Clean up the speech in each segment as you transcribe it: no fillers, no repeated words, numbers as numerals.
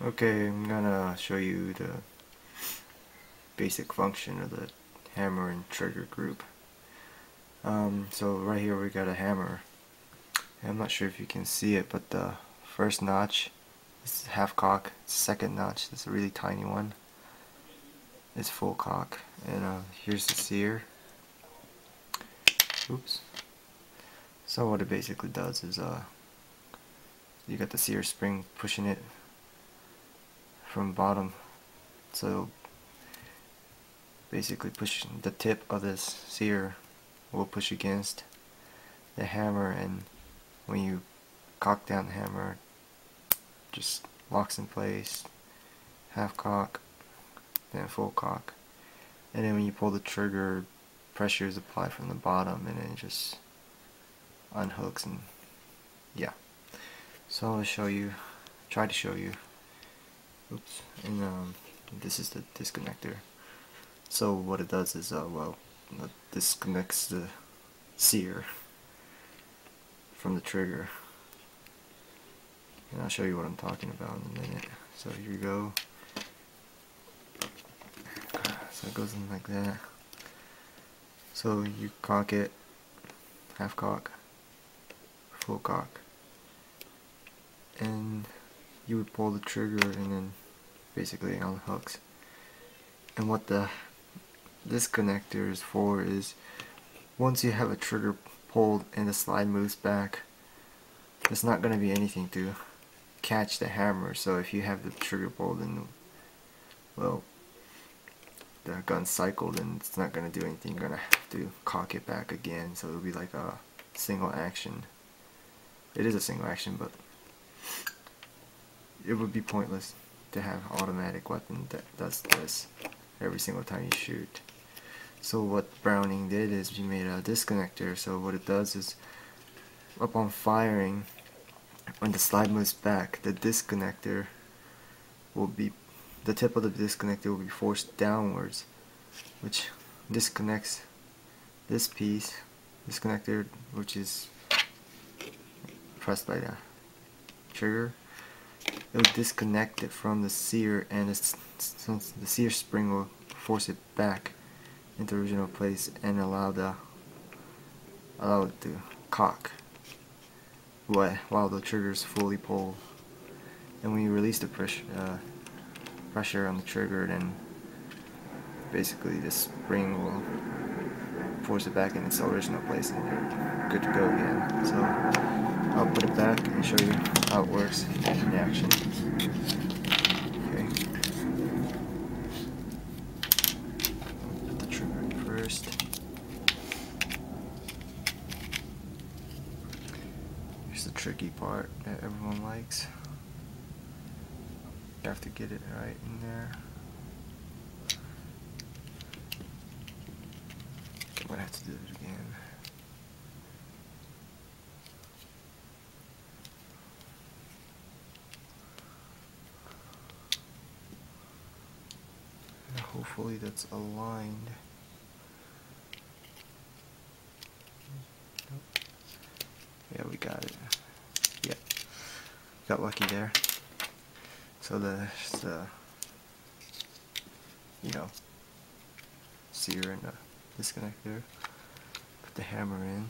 Okay, I'm gonna show you the basic function of the hammer and trigger group. So right here we got a hammer. I'm not sure if you can see it, but the first notch is half cock. Second notch, that's a really tiny one, is full cock. And here's the sear. Oops. So what it basically does is you got the sear spring pushing it from bottom. So basically push the tip of this sear will push against the hammer, and when you cock down the hammer, just locks in place, half cock, then full cock. And then when you pull the trigger, pressure is applied from the bottom, and then it just unhooks. And yeah, so I'm gonna try to show you. Oops. And this is the disconnector. So what it does is well, it disconnects the sear from the trigger, and I'll show you what I'm talking about in a minute. So here you go. So it goes in like that. So you cock it, half cock, full cock, and you would pull the trigger, and then basically it unhooks. And what the disconnector is for is, once you have a trigger pulled and the slide moves back, there's not going to be anything to catch the hammer. So if you have the trigger pulled and, well, the gun cycled, and it's not going to do anything, you're going to have to cock it back again. So it'll be like a single action. It is a single action, but it would be pointless to have an automatic weapon that does this every single time you shoot. So what Browning did is he made a disconnector. So what it does is, upon firing, when the slide moves back, the disconnector will be, the tip of the disconnector will be forced downwards, which disconnects this piece, disconnector, which is pressed by the trigger. It will disconnect it from the sear, and the sear spring will force it back into original place and allow it to cock while the trigger is fully pulled. And when you release the pressure on the trigger, then basically the spring will force it back in its original place, and you're good to go again. So I'll put it back and show you how it works in action. Okay. Put the trigger in first. Here's the tricky part that everyone likes. You have to get it right in there. I'm gonna have to do it again. And hopefully that's aligned. Nope. Yeah, we got it. Yeah, got lucky there. So the sear and the disconnector. Put the hammer in.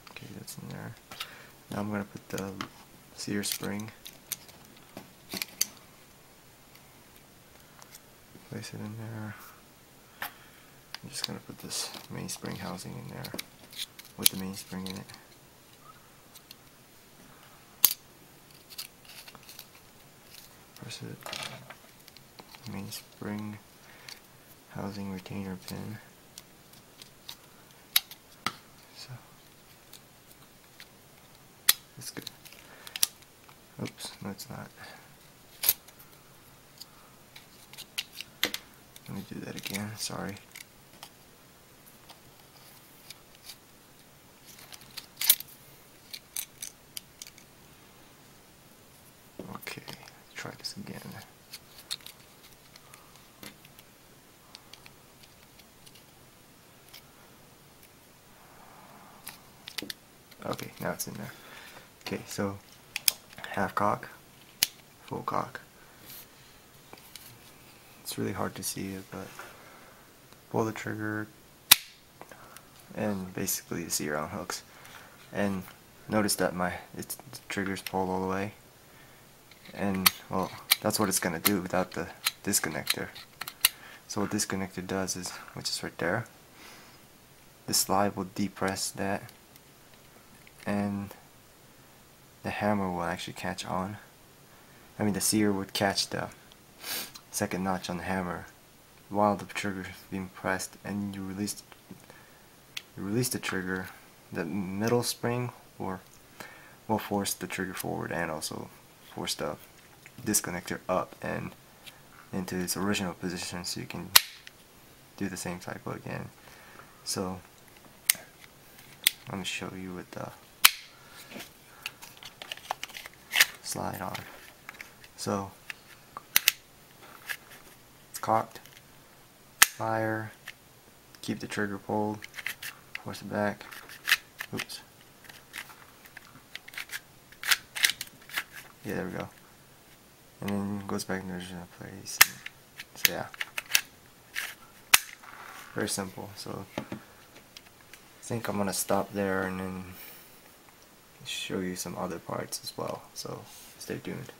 Okay, that's in there. Now I'm gonna put the sear spring. Place it in there. I'm just gonna put this mainspring housing in there with the mainspring in it. Press it. Mainspring housing retainer pin. So that's good. Oops, no it's not. Let me do that again, sorry. Okay, let's try this again. Okay, now it's in there. Okay, so half cock, full cock. It's really hard to see it, but pull the trigger and basically the sear on hooks. And notice that the trigger's pulled all the way, and well, that's what it's gonna do without the disconnector. So what disconnector does is, which is right there, the slide will depress that, and the hammer will actually catch on. I mean, the sear would catch the second notch on the hammer while the trigger is being pressed, and you release the trigger. The middle spring will force the trigger forward and also force the disconnector up and into its original position, so you can do the same cycle again. So let me show you with the slide on. So it's cocked, fire, keep the trigger pulled, force it back, oops, yeah, there we go, and then goes back in the original place. So yeah, very simple. So I think I'm gonna stop there and then show you some other parts as well, so stay tuned.